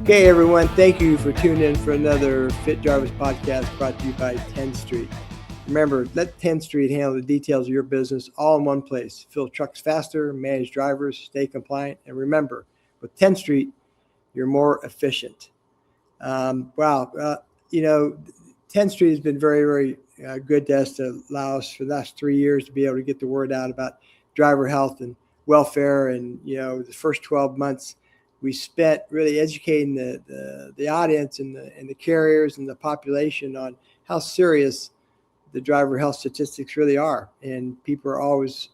Okay, everyone, thank you for tuning in for another Fit Drivers podcast brought to you by 10th Street. Remember, let 10th Street handle the details of your business all in one place. Fill trucks faster, manage drivers, stay compliant, and remember, with 10th Street, you're more efficient. 10th Street has been very, very good to us to allow us for the last 3 years to be able to get the word out about driver health and welfare. And, the first 12 months, we spent really educating the audience and the carriers and the population on how serious the driver health statistics really are. And people are always,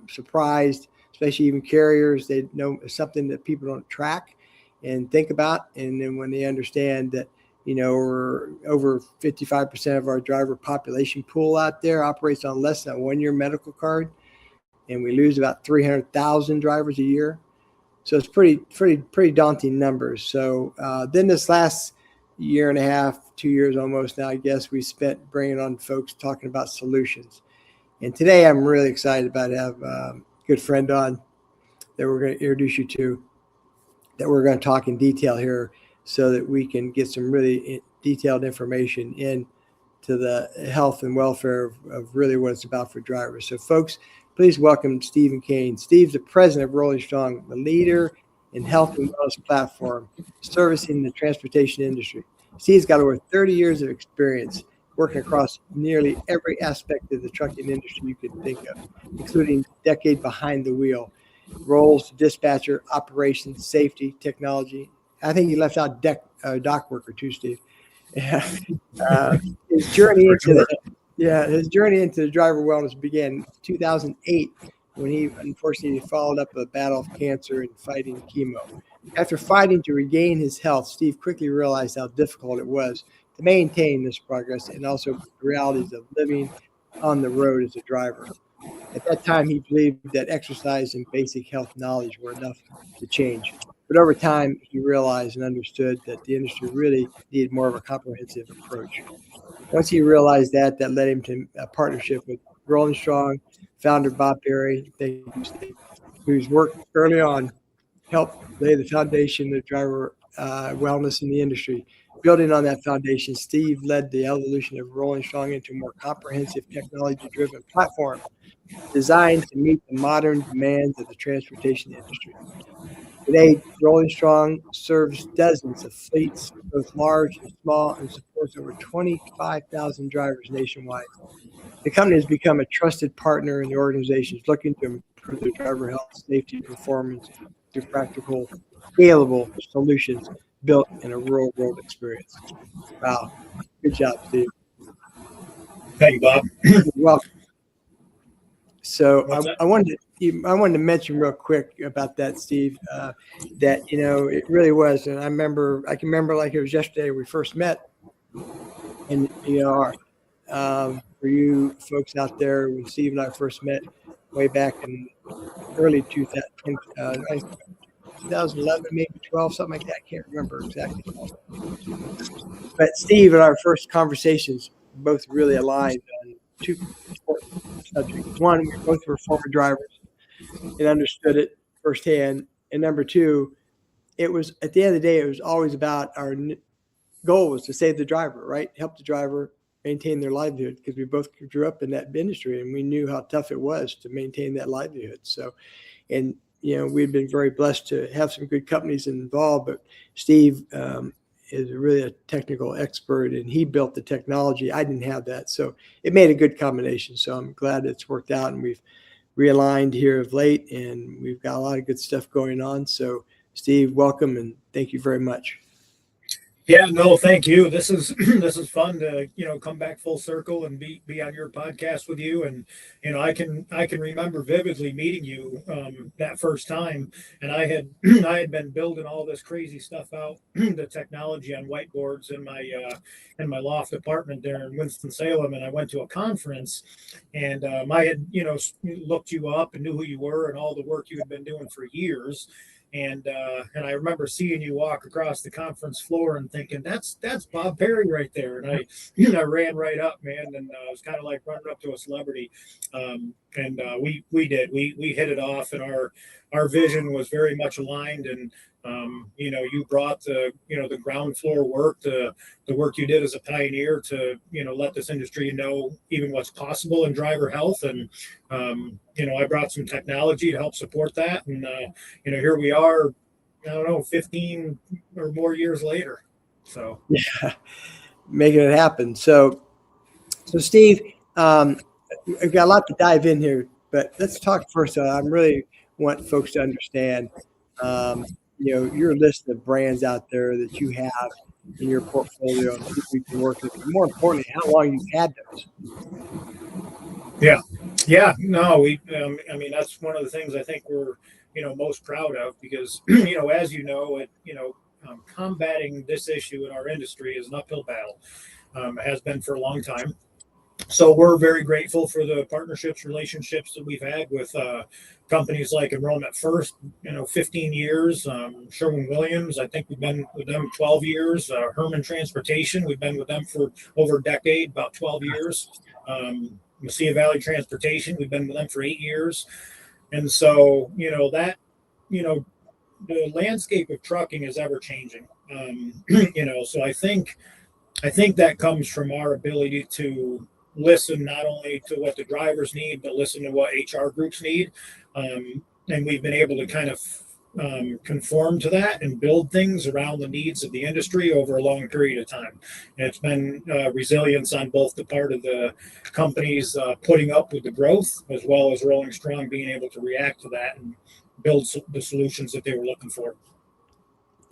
surprised, especially even carriers. They know something that people don't track and think about. And then when they understand that, we're over 55% of our driver population pool out there operates on less than a 1-year medical card. And we lose about 300,000 drivers a year. So it's pretty daunting numbers. So then this last year and a half, 2 years almost now, I guess, we spent bringing on folks talking about solutions. And today I'm really excited about to have a good friend on that we're going to introduce you to, that we're going to talk in detail here so that we can get some really detailed information into the health and welfare of really what it's about for drivers. So folks, please welcome Stephen Kane. Steve's the president of Rolling Strong, the leader in health and wellness platform servicing the transportation industry. Steve's got over 30 years of experience working across nearly every aspect of the trucking industry you could think of, including a decade behind the wheel, roles, dispatcher, operations, safety, technology. I think you left out dock worker too, Steve. His journey into the driver wellness began in 2008 when he unfortunately followed up a battle of cancer and fighting chemo. After fighting to regain his health, Steve quickly realized how difficult it was to maintain this progress and also the realities of living on the road as a driver. At that time, he believed that exercise and basic health knowledge were enough to change. But over time, he realized and understood that the industry really needed more of a comprehensive approach. Once he realized that led him to a partnership with Rolling Strong, founder Bob Berry, whose work early on helped lay the foundation of driver wellness in the industry. Building on that foundation, Steve led the evolution of Rolling Strong into a more comprehensive technology-driven platform designed to meet the modern demands of the transportation industry. Today, Rolling Strong serves dozens of fleets, both large and small, and supports over 25,000 drivers nationwide. The company has become a trusted partner in the organizations looking to improve their driver health, safety, and performance through practical, scalable solutions built in a real-world experience. Wow. Good job, Steve. Thank you, Bob. You're welcome. So I wanted to mention real quick about that, Steve, that, it really was. And I can remember like it was yesterday we first met. And, for you folks out there, when Steve and I first met way back in early 2011, maybe 12, something like that. I can't remember exactly. But Steve and our first conversations both really aligned on two important subjects. One, we both were former drivers and understood it firsthand. And number two, it was at the end of the day, it was always about our goal was to save the driver, right? Help the driver maintain their livelihood, because we both grew up in that industry and we knew how tough it was to maintain that livelihood. So, and we've been very blessed to have some good companies involved, but Steve is really a technical expert and he built the technology. I didn't have that. So it made a good combination. So I'm glad it's worked out and we've realigned here of late and we've got a lot of good stuff going on. So Steve, welcome and thank you very much. Yeah, no, thank you. This is fun to come back full circle and be on your podcast with you. And I can remember vividly meeting you that first time, and I had been building all this crazy stuff out, the technology on whiteboards in my loft apartment there in Winston-Salem, and I went to a conference, and I had looked you up and knew who you were and all the work you had been doing for years. And I remember seeing you walk across the conference floor and thinking, that's Bob Perry right there. And I ran right up, man. And I was kind of like running up to a celebrity. and we did. We hit it off, and our vision was very much aligned. And you brought the ground floor work, the work you did as a pioneer to let this industry know even what's possible in driver health. And I brought some technology to help support that. And here we are. I don't know, 15 or more years later. So yeah, making it happen. So Steve, we've got a lot to dive in here, but let's talk first. I really want folks to understand, your list of brands out there that you have in your portfolio and people you've been working with. More importantly, how long you've had those. yeah, yeah, no, I mean, that's one of the things I think we're most proud of, because as combating this issue in our industry is an uphill battle. Has been for a long time. So we're very grateful for the partnerships, relationships that we've had with companies like Enrollment First, 15 years. Sherwin-Williams, I think we've been with them 12 years. Herman Transportation, we've been with them for over a decade, about 12 years. Mesilla Valley Transportation, we've been with them for 8 years. And so, the landscape of trucking is ever changing. So I think that comes from our ability to listen not only to what the drivers need, but listen to what HR groups need. And we've been able to kind of conform to that and build things around the needs of the industry over a long period of time. And it's been resilience on both the part of the companies putting up with the growth, as well as Rolling Strong being able to react to that and build the solutions that they were looking for.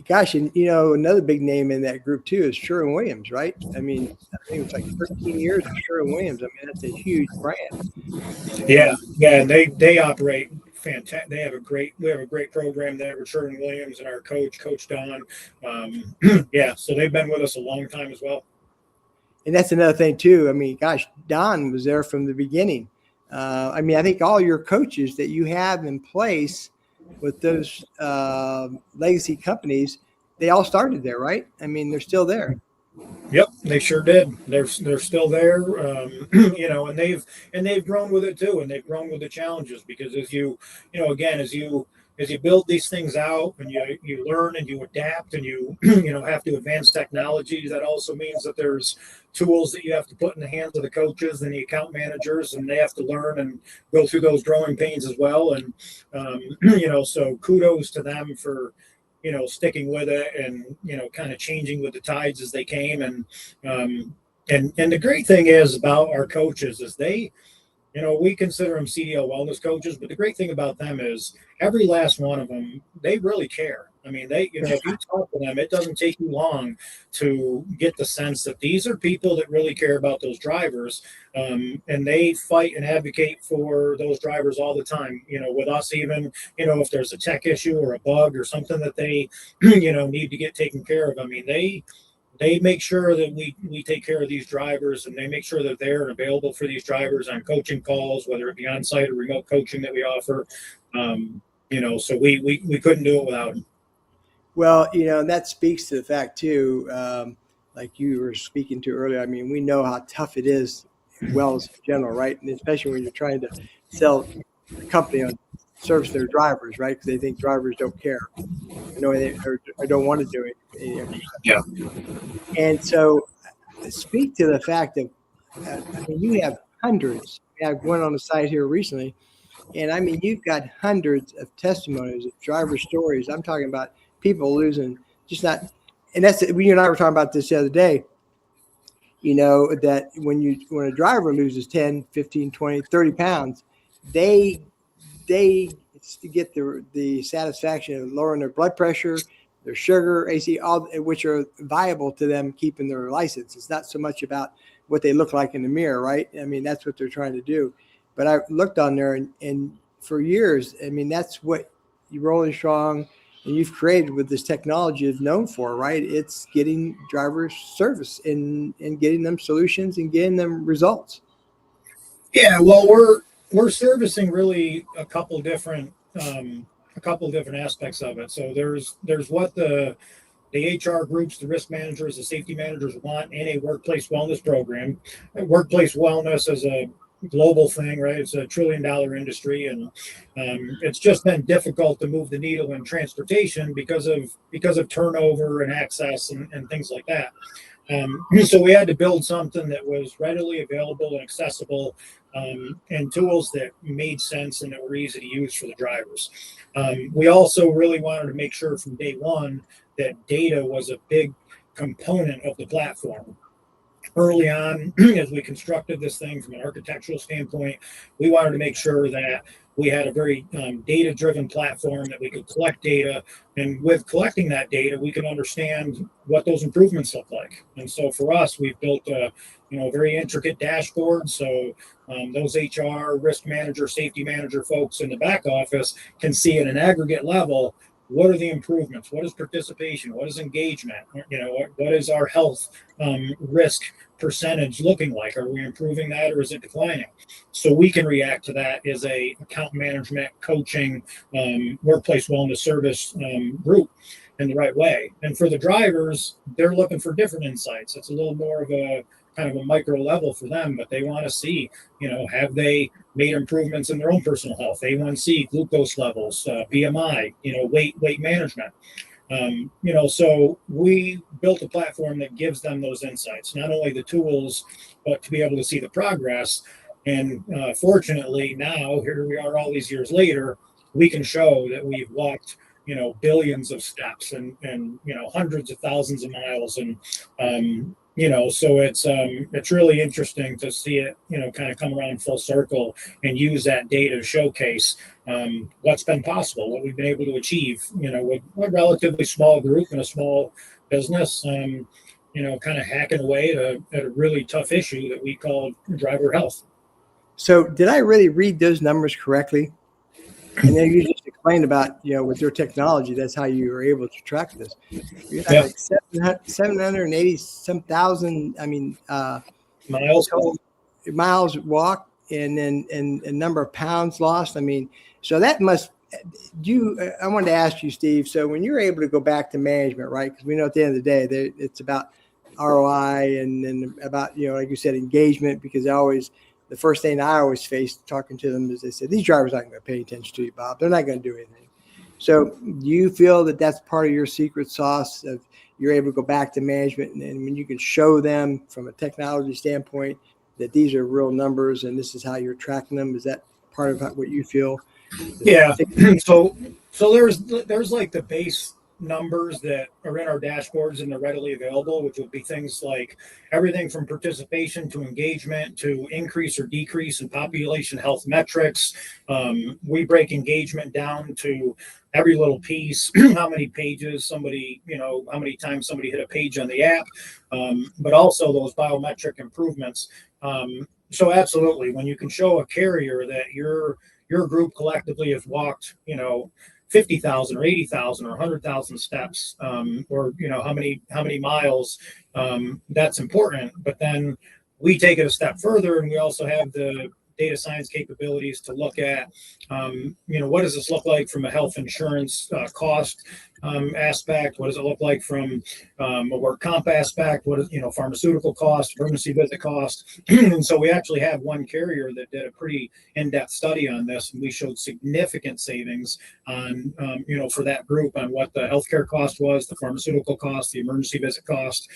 Gosh, and another big name in that group too is Sherwin-Williams, right? I mean, I think it's like 13 years of Sherwin-Williams. I mean, that's a huge brand. Yeah, yeah, and they operate fantastic. We have a great program there with Sherwin-Williams and our Coach Don. Yeah, so they've been with us a long time as well. And that's another thing too. I mean, gosh, Don was there from the beginning. I mean, I think all your coaches that you have in place with those legacy companies, they all started there, right? I mean, they're still there. Yep, they sure did. They're still there, and they've grown with it too, and they've grown with the challenges, because again, as you build these things out and you learn and you adapt and you have to advance technology, that also means that there's tools that you have to put in the hands of the coaches and the account managers, and they have to learn and go through those growing pains as well. And so kudos to them for sticking with it and kind of changing with the tides as they came. And the great thing is about our coaches is they, we consider them CDL wellness coaches, but the great thing about them is every last one of them, they really care. I mean, if you talk to them, it doesn't take you long to get the sense that these are people that really care about those drivers. And they fight and advocate for those drivers all the time, with us, even, if there's a tech issue or a bug or something that they, need to get taken care of. I mean, they make sure that we take care of these drivers, and they make sure that they're available for these drivers on coaching calls, whether it be on-site or remote coaching that we offer. So we couldn't do it without them. Well, that speaks to the fact too, like you were speaking to earlier. I mean, we know how tough it is, wellness in general, right? And especially when you're trying to sell a company on service their drivers, right? Because they think drivers don't care, or don't want to do it. Yeah. And so, speak to the fact that I mean, you have hundreds. I went on the site here recently, and I mean, you've got hundreds of testimonies of driver stories. I'm talking about people losing, just not, and that's you and I were talking about this the other day. That when a driver loses 10, 15, 20, 30 pounds, they get the satisfaction of lowering their blood pressure, their sugar, AC, all which are viable to them keeping their license. It's not so much about what they look like in the mirror, right? I mean, that's what they're trying to do. But I looked on there, and for years, I mean, that's what Rolling Strong and you've created with this technology is known for, right? It's getting drivers service and getting them solutions and getting them results. Yeah, well, we're servicing really a couple different aspects of it. So there's what the HR groups, the risk managers, the safety managers want in a workplace wellness program. Workplace wellness as a global thing, right? It's a $1 trillion industry, and it's just been difficult to move the needle in transportation because of turnover and access and things like that. So we had to build something that was readily available and accessible, and tools that made sense and that were easy to use for the drivers. We also really wanted to make sure from day one that data was a big component of the platform. Early on, as we constructed this thing from an architectural standpoint, we wanted to make sure that we had a very data driven platform, that we could collect data. And with collecting that data, we can understand what those improvements look like. And so for us, we've built a very intricate dashboard. So those HR, risk manager, safety manager folks in the back office can see at an aggregate level, what are the improvements? What is participation? What is engagement? What is our health risk percentage looking like? Are we improving that, or is it declining? So we can react to that as a account management, coaching, workplace wellness service group in the right way. And for the drivers, they're looking for different insights. It's a little more of a kind of a micro level for them, but they want to see, have they made improvements in their own personal health, A1C, glucose levels, BMI, weight management. So we built a platform that gives them those insights, not only the tools, but to be able to see the progress. And fortunately, now here we are all these years later, we can show that we've walked, billions of steps and hundreds of thousands of miles. And so it's really interesting to see it, kind of come around full circle and use that data to showcase what's been possible, what we've been able to achieve, with a relatively small group and a small business, kind of hacking away at a really tough issue that we call driver health. So did I really read those numbers correctly? And then you just explained about, with your technology, that's how you were able to track this. You had like 780 some thousand, Miles. Miles walked, and then and number of pounds lost. So that must I wanted to ask you, Steve, so when you're able to go back to management, right? Because we know at the end of the day, it's about ROI and then about, like you said, engagement, because the first thing I always face talking to them is they said, these drivers aren't going to pay attention to you, Bob. They're not going to do anything. So do you feel that that's part of your secret sauce of you're able to go back to management, and when you can show them from a technology standpoint that these are real numbers and this is how you're tracking them? Is that part of what you feel? Yeah. So there's like the base numbers that are in our dashboards and they're readily available, which would be things like everything from participation to engagement to increase or decrease in population health metrics. We break engagement down to every little piece, how many pages somebody, how many times somebody hit a page on the app, but also those biometric improvements. So absolutely, when you can show a carrier that your group collectively has walked, 50,000 or 80,000 or 100,000 steps, or how many miles, that's important. But then we take it a step further, and we also have the data science capabilities to look at, what does this look like from a health insurance cost aspect? What does it look like from a work comp aspect? What is, pharmaceutical cost, emergency visit cost? And so we actually have one carrier that did a pretty in-depth study on this, and we showed significant savings on, for that group on what the healthcare cost was, the pharmaceutical cost, the emergency visit cost.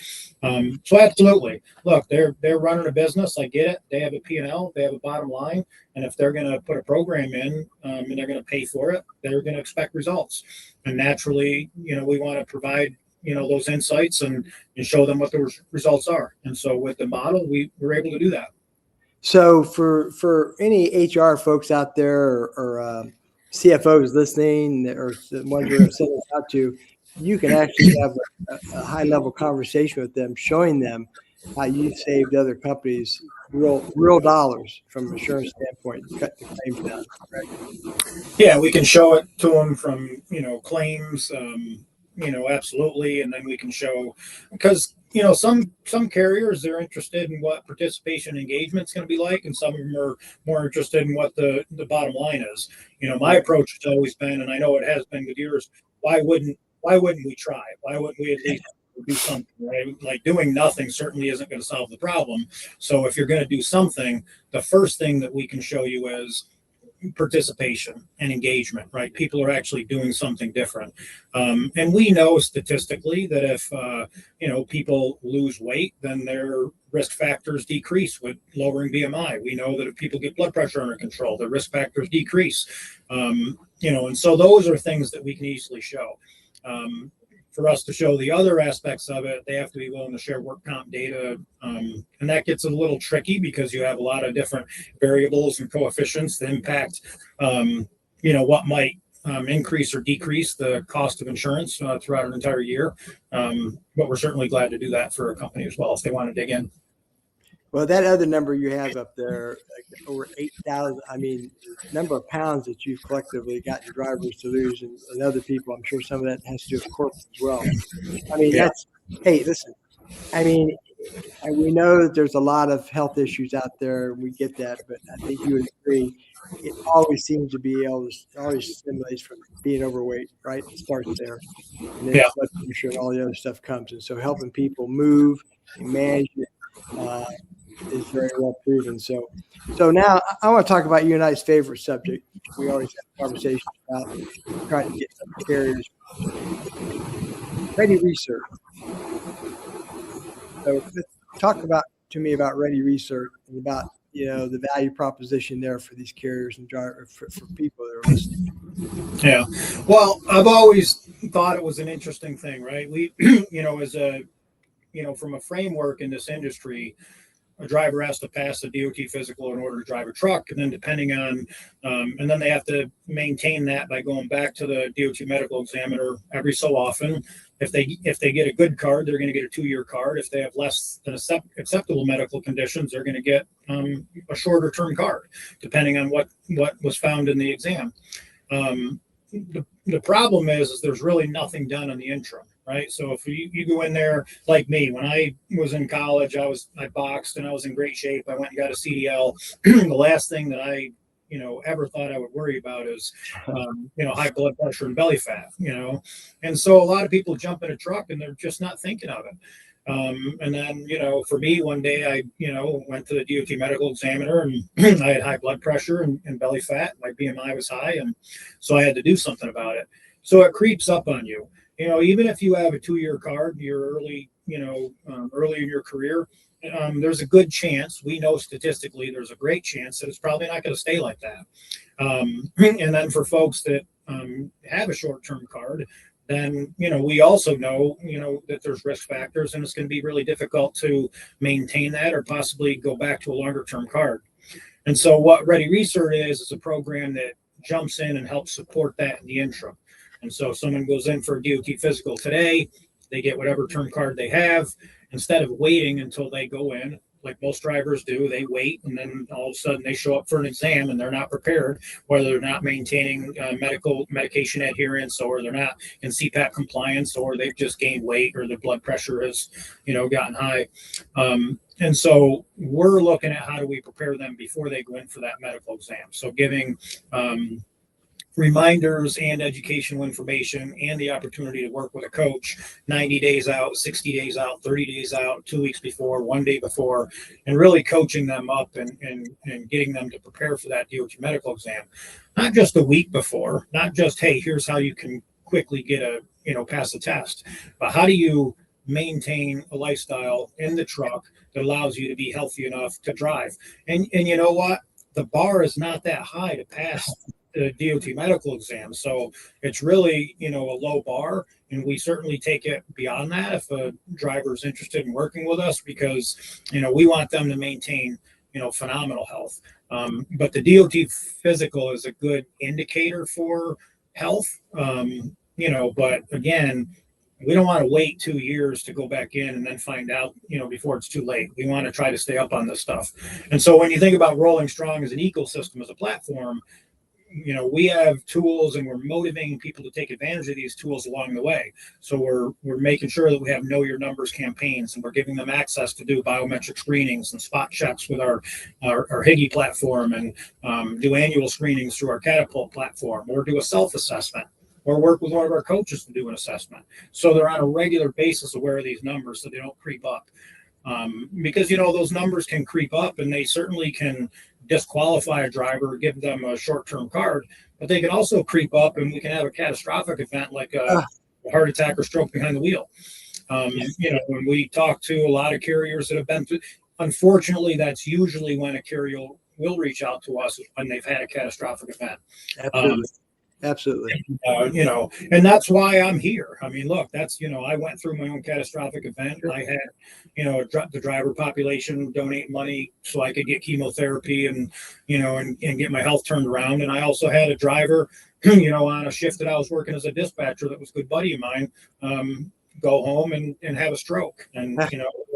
So absolutely, look, they're running a business. I get it. They have a P&L, they have a bottom line, and if they're going to put a program in, and they're going to pay for it, they're going to expect results. And naturally, we want to provide, those insights and show them what the results are. And so with the model, we're able to do that. So for any HR folks out there or CFOs listening, or the ones we're sending this out to, you can actually have a high level conversation with them, showing them how you saved other companies real dollars from an insurance standpoint, cut the claims down. Right? Yeah, we can show it to them from, claims, absolutely. And then we can show, because, some carriers, they're interested in what participation engagement is going to be like, and some of them are more interested in what the bottom line is. My approach has always been, and I know it has been with yours, why wouldn't we try? Why wouldn't we at least do something, right? Like doing nothing certainly isn't going to solve the problem. So if you're going to do something, the first thing that we can show you is participation and engagement, right? People are actually doing something different. And we know statistically that if, people lose weight, then their risk factors decrease with lowering BMI. We know that if people get blood pressure under control, their risk factors decrease. And so those are things that we can easily show. For us to show the other aspects of it, they have to be willing to share work comp data. And that gets a little tricky because you have a lot of different variables and coefficients that impact, what might increase or decrease the cost of insurance throughout an entire year. But we're certainly glad to do that for a company as well if they want to dig in. Well, that other number you have up there, like over 8,000, I mean, the number of pounds that you've collectively gotten drivers to lose and other people, I'm sure some of that has to do with corporate as well. I mean, hey, listen, I mean, and we know that there's a lot of health issues out there. We get that, but I think you would agree. It always seems to be able to always stimulates from being overweight, right? It starts there. And then blood pressure and all the other stuff comes. And so helping people move and manage it, is very well proven. So now I want to talk about you and I's favorite subject. We always have conversations about trying to get some carriers ready research. So talk to me about ready research and about the value proposition there for these carriers and drivers for people that are listening. Yeah, well, I've always thought it was an interesting thing, right? We, as a, from a framework in this industry, a driver has to pass a DOT physical in order to drive a truck, and then depending on, and then they have to maintain that by going back to the DOT medical examiner every so often. If they get a good card, they're going to get a 2-year card. If they have less than acceptable medical conditions, they're going to get a shorter term card, depending on what was found in the exam. The problem is there's really nothing done on the interim. Right. So if you go in there like me, when I was in college, I boxed and I was in great shape. I went and got a CDL. The last thing that I, ever thought I would worry about is, high blood pressure and belly fat, and so a lot of people jump in a truck and they're just not thinking of it. And then, for me, one day I, went to the DOT medical examiner and I had high blood pressure and belly fat. My BMI was high. And so I had to do something about it. So it creeps up on you. Even if you have a 2-year card, you're early, early in your career, there's a good chance, we know statistically, there's a great chance that it's probably not going to stay like that. And then for folks that have a short-term card, then, we also know, that there's risk factors and it's going to be really difficult to maintain that or possibly go back to a longer-term card. And so what Ready Research is a program that jumps in and helps support that in the interim. And so someone goes in for a DOT physical today, they get whatever term card they have. Instead of waiting until they go in, like most drivers do, they wait and then all of a sudden they show up for an exam and they're not prepared, whether they're not maintaining medication adherence or they're not in CPAP compliance or they've just gained weight or their blood pressure has, gotten high. And so we're looking at how do we prepare them before they go in for that medical exam. So giving reminders and educational information and the opportunity to work with a coach 90 days out, 60 days out, 30 days out, 2 weeks before, 1 day before, and really coaching them up and getting them to prepare for that DOT medical exam. Not just a week before, not just, hey, here's how you can quickly get pass the test, but how do you maintain a lifestyle in the truck that allows you to be healthy enough to drive? And you know what? The bar is not that high to pass the DOT medical exam. So it's really, a low bar. And we certainly take it beyond that if a driver is interested in working with us because, we want them to maintain, phenomenal health. But the DOT physical is a good indicator for health, but again, we don't want to wait 2 years to go back in and then find out, before it's too late. We want to try to stay up on this stuff. And so when you think about Rolling Strong as an ecosystem, as a platform, we have tools and we're motivating people to take advantage of these tools along the way. So we're making sure that we have know your numbers campaigns and we're giving them access to do biometric screenings and spot checks with our Higgy platform and do annual screenings through our Catapult platform or do a self-assessment or work with one of our coaches to do an assessment. So they're on a regular basis aware of these numbers so they don't creep up. Because, those numbers can creep up and they certainly can disqualify a driver, give them a short-term card, but they can also creep up and we can have a catastrophic event like a heart attack or stroke behind the wheel. When we talk to a lot of carriers that have been through, unfortunately, that's usually when a carrier will reach out to us when they've had a catastrophic event. Absolutely. And that's why I'm here. I mean, look, that's, I went through my own catastrophic event. Sure. I had, the driver population donate money so I could get chemotherapy and get my health turned around. And I also had a driver, on a shift that I was working as a dispatcher that was a good buddy of mine, go home and have a stroke and,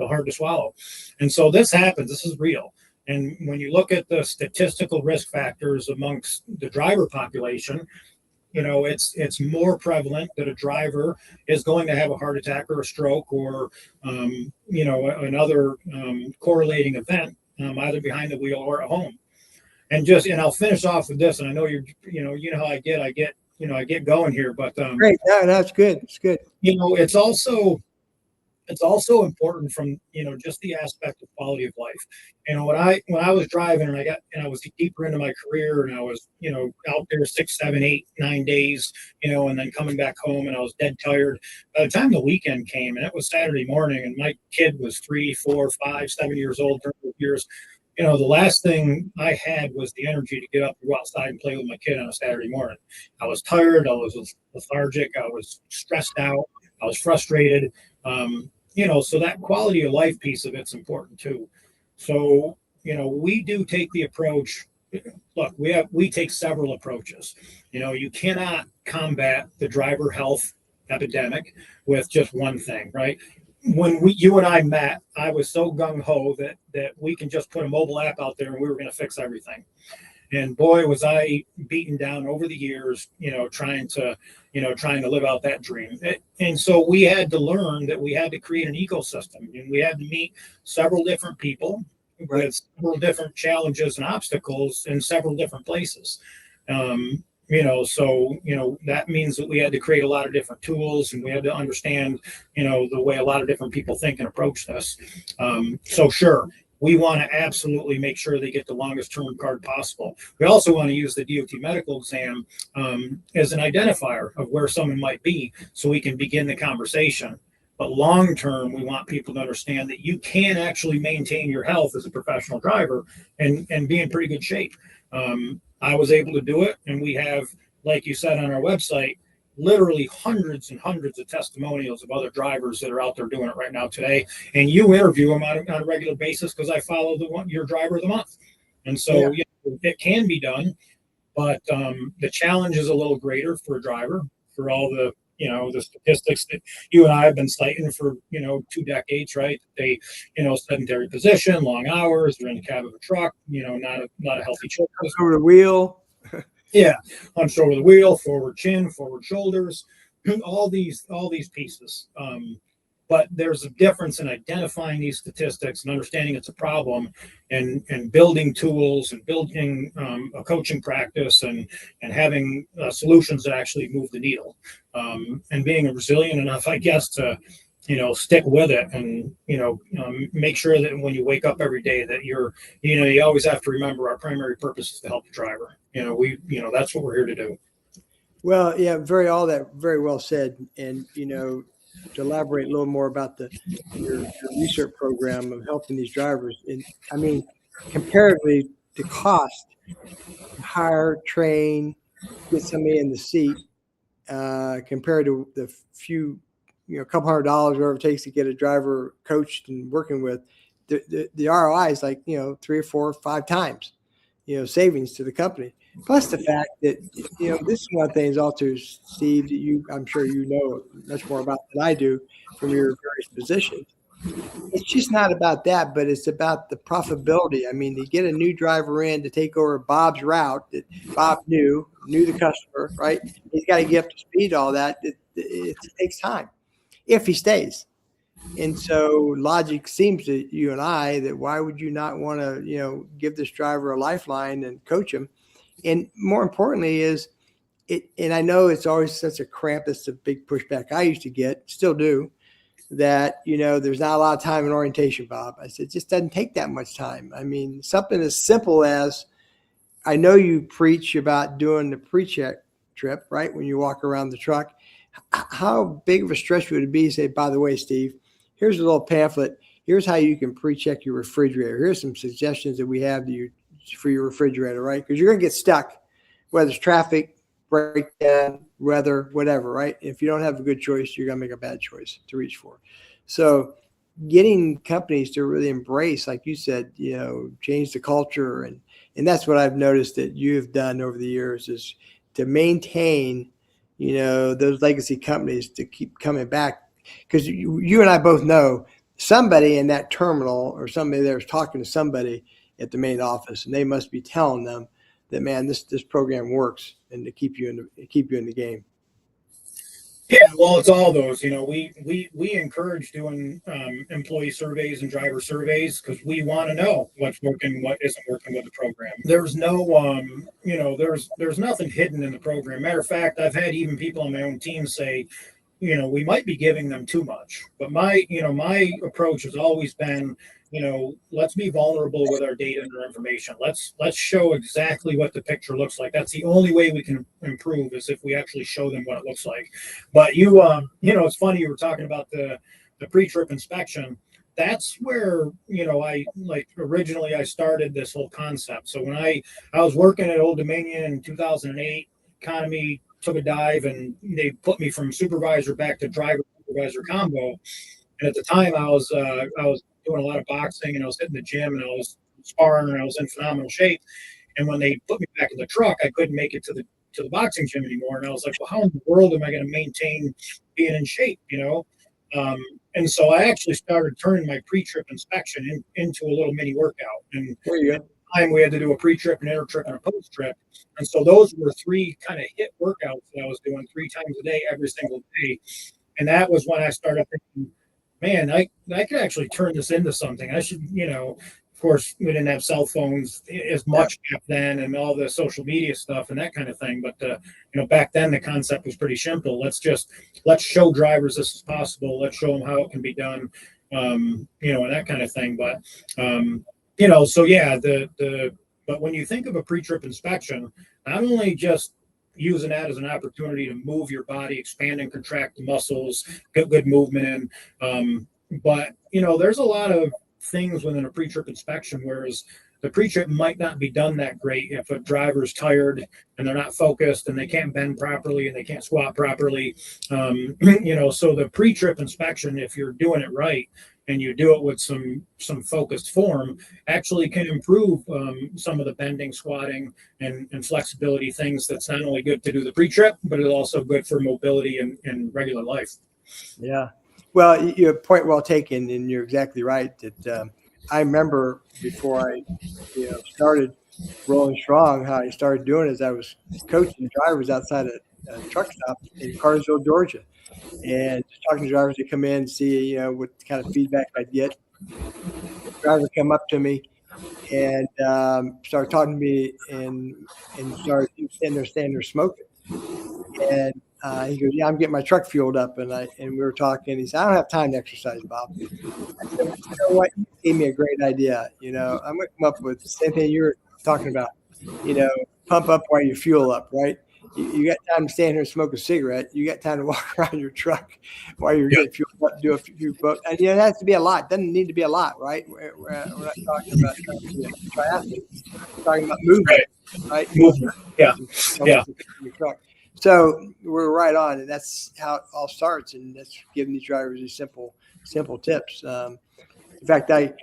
hard to swallow. And so this happens. This is real. And when you look at the statistical risk factors amongst the driver population, it's more prevalent that a driver is going to have a heart attack or a stroke or, another correlating event, either behind the wheel or at home. And I'll finish off with this. And I know how I get going here, but great. No, that's good. It's good. It's also important from, just the aspect of quality of life. When I was driving and I was deeper into my career and I was, out there 6, 7, 8, 9 days, and then coming back home and I was dead tired. By the time the weekend came and it was Saturday morning and my kid was 3, 4, 5, 7 years old during those years, the last thing I had was the energy to get up and go outside and play with my kid on a Saturday morning. I was tired. I was lethargic. I was stressed out. I was frustrated. So that quality of life piece of it's important too. So, we do take the approach. Look, we take several approaches. You cannot combat the driver health epidemic with just one thing, right? When you and I met, I was so gung ho that we can just put a mobile app out there and we were going to fix everything. And boy, was I beaten down over the years, trying to live out that dream. And so we had to learn that we had to create an ecosystem and we had to meet several different people with several different challenges and obstacles in several different places. That means that we had to create a lot of different tools and we had to understand, the way a lot of different people think and approach this. So sure. We want to absolutely make sure they get the longest term card possible. We also want to use the DOT medical exam as an identifier of where someone might be so we can begin the conversation. But long term, we want people to understand that you can actually maintain your health as a professional driver and be in pretty good shape. I was able to do it. And we have, like you said on our website, literally hundreds and hundreds of testimonials of other drivers that are out there doing it right now today. And you interview them on a regular basis because I follow your driver of the month. And so it can be done, but the challenge is a little greater for a driver for all the, the statistics that you and I have been citing for, 2 decades, right? They, sedentary position, long hours, they're in the cab of a truck, not a healthy choice. Over the wheel. Yeah, hunched over the wheel, forward chin, forward shoulders, all these pieces. But there's a difference in identifying these statistics and understanding it's a problem and building tools and building a coaching practice and having solutions that actually move the needle and being resilient enough, I guess, to, stick with it and, make sure that when you wake up every day that you always have to remember our primary purpose is to help the driver. That's what we're here to do. Well, yeah, all that very well said. And, to elaborate a little more about your research program of helping these drivers. And I mean, comparatively the cost, hire, train, get somebody in the seat, compared to the few, couple $100, whatever it takes to get a driver coached and working with, the ROI is like, 3 or 4 or 5 times, savings to the company. Plus the fact that, this is one of the things also, Steve, that I'm sure much more about than I do from your various positions. It's just not about that, but it's about the profitability. I mean, to get a new driver in to take over Bob's route that Bob knew the customer, right? He's got to get up to speed, all that. It takes time if he stays. And so logic seems to you and I that why would you not want to, give this driver a lifeline and coach him? And more importantly is and I know it's always such a cramp. It's a big pushback I used to get, still do, that, there's not a lot of time in orientation, Bob. I said, it just doesn't take that much time. I mean, something as simple as, I know you preach about doing the pre-check trip, right? When you walk around the truck, how big of a stretch would it be to say, by the way, Steve, here's a little pamphlet. Here's how you can pre-check your refrigerator. Here's some suggestions that we have for your refrigerator, right? Because you're going to get stuck, whether it's traffic, breakdown, weather, whatever, right? If you don't have a good choice, you're going to make a bad choice to reach for. So getting companies to really embrace, like you said, change the culture. And that's what I've noticed that you've done over the years, is to maintain, those legacy companies to keep coming back. Because you and I both know somebody in that terminal, or somebody there's talking to somebody at the main office, and they must be telling them that, man, this program works, and to keep you in the game. Yeah, well, it's all those. We encourage doing employee surveys and driver surveys because we want to know what's working, what isn't working with the program. There's no, there's nothing hidden in the program. Matter of fact, I've had even people on my own team say, we might be giving them too much. But my approach has always been, let's be vulnerable with our data and our information. Let's show exactly what the picture looks like. That's the only way we can improve, is if we actually show them what it looks like. But it's funny, you were talking about the pre-trip inspection. That's where, originally I started this whole concept. So when I was working at Old Dominion in 2008, economy took a dive, and they put me from supervisor back to driver supervisor combo. And at the time, I was doing a lot of boxing, and I was hitting the gym, and I was sparring, and I was in phenomenal shape. And when they put me back in the truck, I couldn't make it to the boxing gym anymore. And I was like, well, how in the world am I going to maintain being in shape? And so I actually started turning my pre-trip inspection into a little mini workout. And there you go. Time we had to do a pre-trip, an inter-trip, and a post-trip. And so those were three kind of hit workouts that I was doing 3 times a day, every single day. And that was when I started thinking, man, I could actually turn this into something. I should, of course, we didn't have cell phones as much back then, and all the social media stuff and that kind of thing. But, back then the concept was pretty simple. Let's show drivers this is possible. Let's show them how it can be done, and that kind of thing. But, so yeah, but when you think of a pre-trip inspection, not only just using that as an opportunity to move your body, expand and contract the muscles, get good movement in, but there's a lot of things within a pre-trip inspection, whereas the pre-trip might not be done that great if a driver's tired and they're not focused and they can't bend properly and they can't squat properly. So the pre-trip inspection, if you're doing it right, and you do it with some focused form, actually can improve some of the bending, squatting, and flexibility things. That's not only good to do the pre-trip, but it's also good for mobility in regular life. Yeah. Well, your point well taken, and you're exactly right. That I remember before I started Rolling Strong, how I started doing is I was coaching drivers outside a truck stop in Cartersville, Georgia. And just talking to drivers to come in and see, what kind of feedback I get. The driver come up to me and started talking to me and started standing there smoking. And he goes, "Yeah, I'm getting my truck fueled up." And we were talking. He said, "I don't have time to exercise, Bob." I said, "Well, you know what? You gave me a great idea. I'm going to come up with the same thing you were talking about. Pump up while you fuel up, right? You got time to stand here and smoke a cigarette. You got time to walk around your truck while you're getting fueled up, do a few bucks. And it has to be a lot. It doesn't need to be a lot, right? We're not talking about triathlete. We're talking about movement, right? Movement. Yeah. Your truck. So we're right on, and that's how it all starts. And that's giving these drivers these simple tips. In fact, I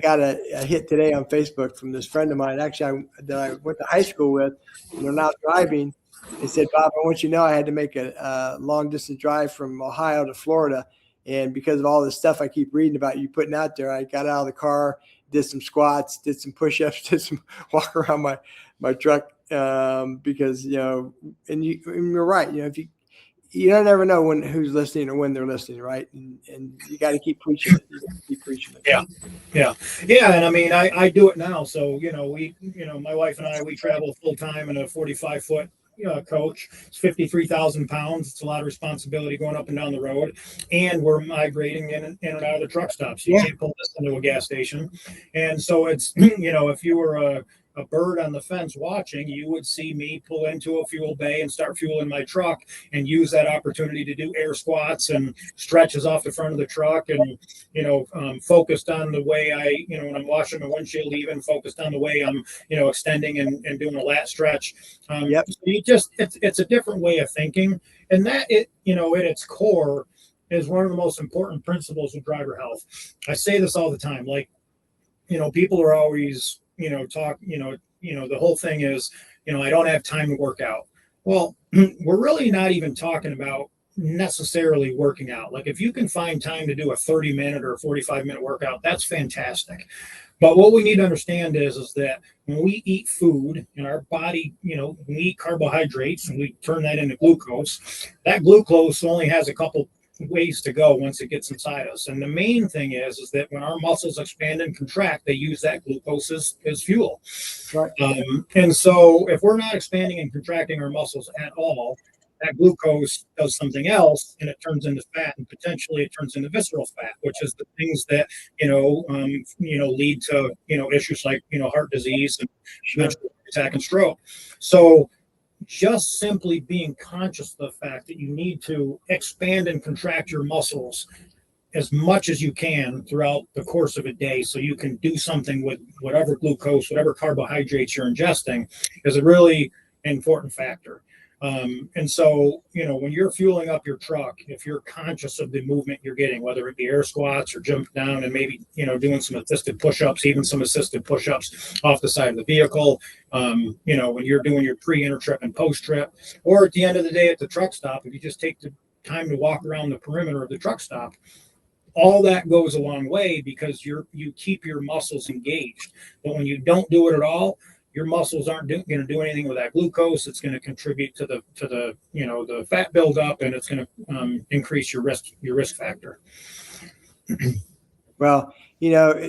got a hit today on Facebook from this friend of mine, actually, that I went to high school with, and they're now driving. They said, "Bob, I want you to know I had to make a long distance drive from Ohio to Florida. And because of all this stuff I keep reading about you putting out there, I got out of the car, did some squats, did some push-ups, did some walk around my truck because, and you're right. If you don't ever know who's listening or when they're listening, right? And you got to keep preaching it. Yeah. And I mean, I do it now. So, my wife and I, we travel full time in a 45-foot, coach. It's 53,000 pounds. It's a lot of responsibility going up and down the road. And we're migrating in and out of the truck stops. You can't pull this into a gas station. And so it's, if you were a bird on the fence watching, you would see me pull into a fuel bay and start fueling my truck and use that opportunity to do air squats and stretches off the front of the truck and, focused on the way when I'm washing my windshield, even focused on the way I'm, extending and doing a lat stretch. So it's a different way of thinking. And that at its core is one of the most important principles of driver health. I say this all the time, like, people are always, the whole thing is, I don't have time to work out. Well, we're really not even talking about necessarily working out. Like if you can find time to do a 30-minute or a 45-minute workout, that's fantastic. But what we need to understand is that when we eat food in our body, we eat carbohydrates and we turn that into glucose. That glucose only has a couple ways to go once it gets inside us. And the main thing is that when our muscles expand and contract, they use that glucose as fuel. Right. And so if we're not expanding and contracting our muscles at all, that glucose does something else and it turns into fat, and potentially it turns into visceral fat, which is the things that lead to issues like heart disease and eventually attack and stroke. So just simply being conscious of the fact that you need to expand and contract your muscles as much as you can throughout the course of a day so you can do something with whatever glucose, whatever carbohydrates you're ingesting is a really important factor. And so, when you're fueling up your truck, if you're conscious of the movement you're getting, whether it be air squats or jump down and maybe, doing some assisted push-ups, even some assisted push-ups off the side of the vehicle, when you're doing your pre-inter-trip and post-trip, or at the end of the day at the truck stop, if you just take the time to walk around the perimeter of the truck stop, all that goes a long way because you keep your muscles engaged. But when you don't do it at all, your muscles aren't going to do anything with that glucose. It's going to contribute to the fat buildup, and it's going to increase your risk factor. Well,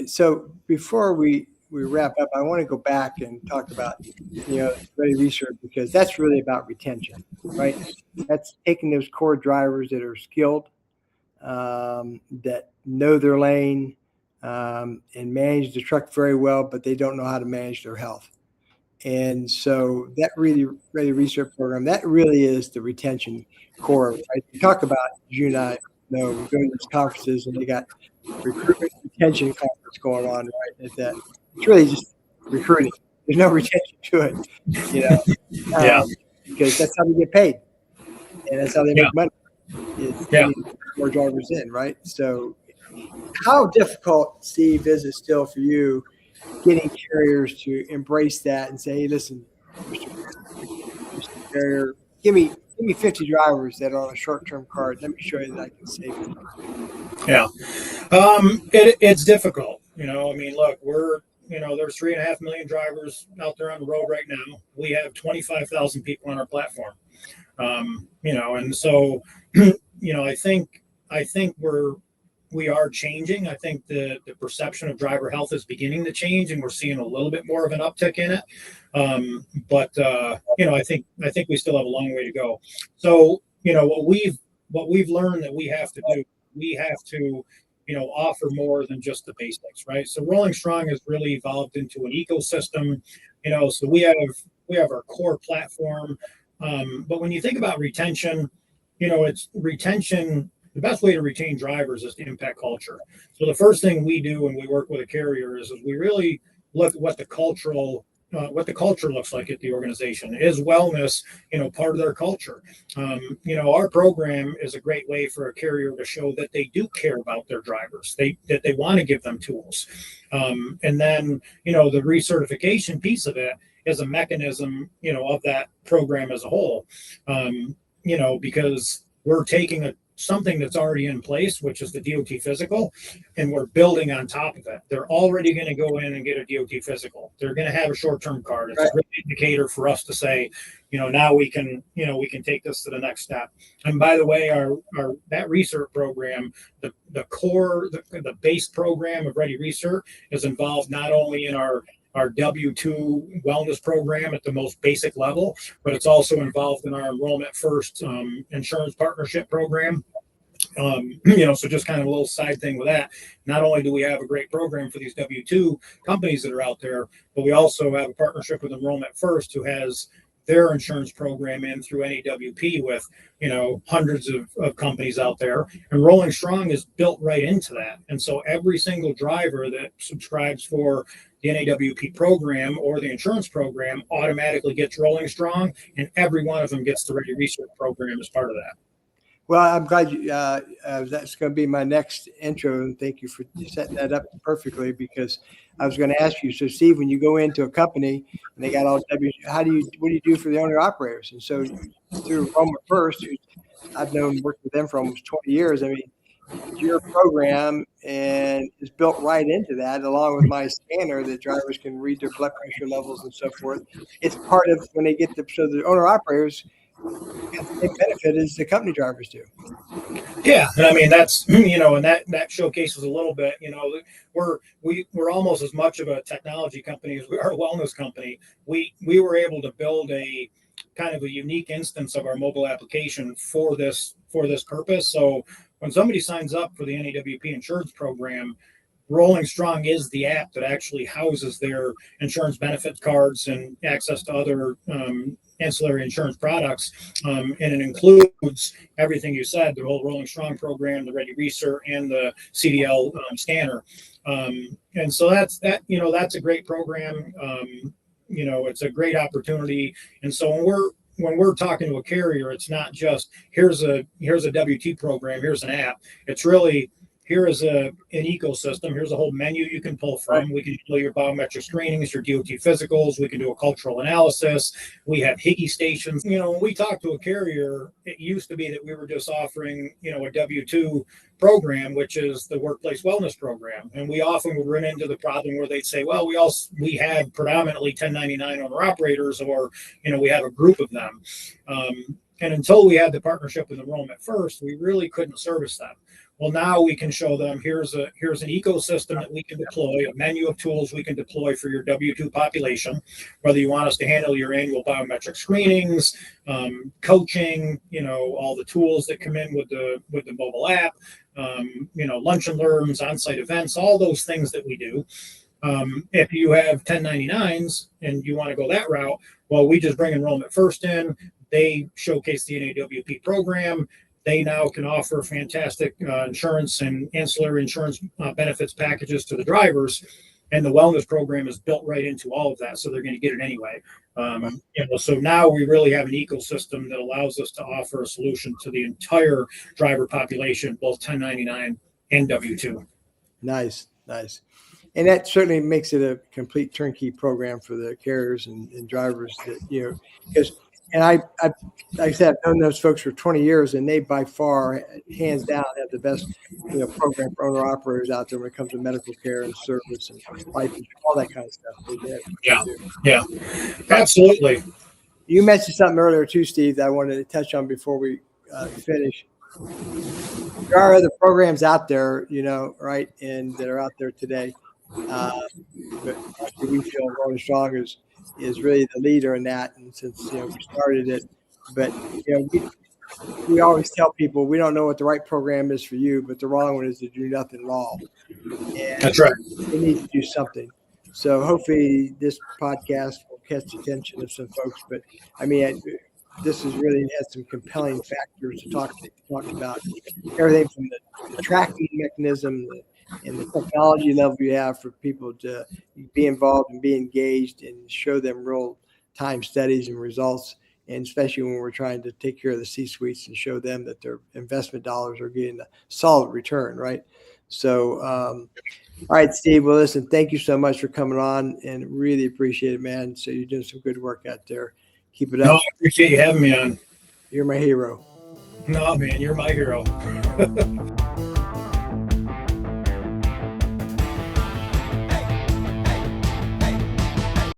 so before we wrap up, I want to go back and talk about ready research, because that's really about retention, right? That's taking those core drivers that are skilled, that know their lane, and manage the truck very well, but they don't know how to manage their health. And so that really ready research program, that really is the retention core, right? We talk about, you and I know, we go to these conferences and they got recruitment retention conference going on, right? It's really just recruiting. There's no retention to it, because that's how they get paid. And that's how they make money. More drivers in, right? So how difficult, Steve, is it still for you getting carriers to embrace that and say, hey, listen, Mr. Carrier, give me 50 drivers that are on a short-term card. Let me show you that I can save you. Yeah. It's difficult. Look, we're, there's 3.5 million drivers out there on the road right now. We have 25,000 people on our platform. And so, I think we are changing. I think the perception of driver health is beginning to change, and we're seeing a little bit more of an uptick in it. But I think we still have a long way to go. So, what we've learned that we have to do, we have to, offer more than just the basics, right? So Rolling Strong has really evolved into an ecosystem, so we have our core platform. But when you think about retention, it's retention. The best way to retain drivers is to impact culture. So the first thing we do when we work with a carrier is we really look at what the culture looks like at the organization. Is wellness, part of their culture? Our program is a great way for a carrier to show that they do care about their drivers. That they want to give them tools. And then, the recertification piece of it is a mechanism, of that program as a whole. Because we're taking something that's already in place, which is the DOT physical, and we're building on top of it. They're already going to go in and get a DOT physical. They're going to have a short-term card. It's a great indicator for us to say, now we can take this to the next step. And by the way, our that research program, the core, the base program of Ready Research is involved not only in our our W-2 wellness program at the most basic level, but it's also involved in our Enrollment First insurance partnership program. So just kind of a little side thing with that. Not only do we have a great program for these W-2 companies that are out there, but we also have a partnership with Enrollment First, who has their insurance program in through NAWP with, hundreds of companies out there. And Rolling Strong is built right into that. And so every single driver that subscribes for the NAWP program or the insurance program automatically gets Rolling Strong, and every one of them gets the Ready Research program as part of that. Well, I'm glad you, that's going to be my next intro, and thank you for setting that up perfectly, because I was going to ask you. So, Steve, when you go into a company and they got what do you do for the owner operators? And so, through Enrollment First, who I've worked with them for almost 20 years. I mean, your program and is built right into that, along with my scanner that drivers can read their blood pressure levels and so forth. It's part of when they get so the owner operators get the same benefit as the company drivers do. Yeah, and I mean that's and that showcases a little bit. We're almost as much of a technology company as we are a wellness company. We were able to build a kind of a unique instance of our mobile application for this purpose. So when somebody signs up for the NAWP insurance program, Rolling Strong is the app that actually houses their insurance benefits cards and access to other ancillary insurance products. And it includes everything you said, the whole Rolling Strong program, the Ready Research, and the CDL scanner. And so that's a great program. It's a great opportunity. And so when we're talking to a carrier, it's not just here's a W-2 program, here's an app. It's really, here is an ecosystem. Here's a whole menu you can pull from. We can do your biometric screenings, your DOT physicals. We can do a cultural analysis. We have Higgy stations. When we talk to a carrier, it used to be that we were just offering, a W-2 program, which is the workplace wellness program. And we often would run into the problem where they'd say, well, we have predominantly 1099 owner operators, or, we have a group of them. And until we had the partnership with Enrollment First, we really couldn't service them. Well, now we can show them here's an ecosystem that we can deploy, a menu of tools we can deploy for your W-2 population, whether you want us to handle your annual biometric screenings, coaching, all the tools that come in with the mobile app, lunch and learns, on-site events, all those things that we do. If you have 1099s and you want to go that route, well, we just bring Enrollment First in. They showcase the NAWP program. They now can offer fantastic insurance and ancillary insurance benefits packages to the drivers, and the wellness program is built right into all of that, so they're going to get it anyway. So now we really have an ecosystem that allows us to offer a solution to the entire driver population, both 1099 and W-2. Nice. And that certainly makes it a complete turnkey program for the carriers and drivers that, because, and I, like I said, I've known those folks for 20 years, and they by far, hands down, have the best, program for owner operators out there when it comes to medical care and service and life and all that kind of stuff. Yeah, absolutely. You mentioned something earlier too, Steve, that I wanted to touch on before we finish. There are other programs out there, right, and that are out there today. But we feel Rolling Strong is really the leader in that, and since we started it, but we always tell people we don't know what the right program is for you, but the wrong one is to do nothing at all. And that's right. We need to do something. So hopefully this podcast will catch the attention of some folks. But I mean, this has really had some compelling factors to talk about. Everything from the tracking mechanism and the technology level you have for people to be involved and be engaged and show them real time studies and results. And especially when we're trying to take care of the C-suites and show them that their investment dollars are getting a solid return, right? So, all right, Steve. Well, listen, thank you so much for coming on, and really appreciate it, man. So you're doing some good work out there. Keep it up. No, I appreciate you having me on. You're my hero. No, man, you're my hero.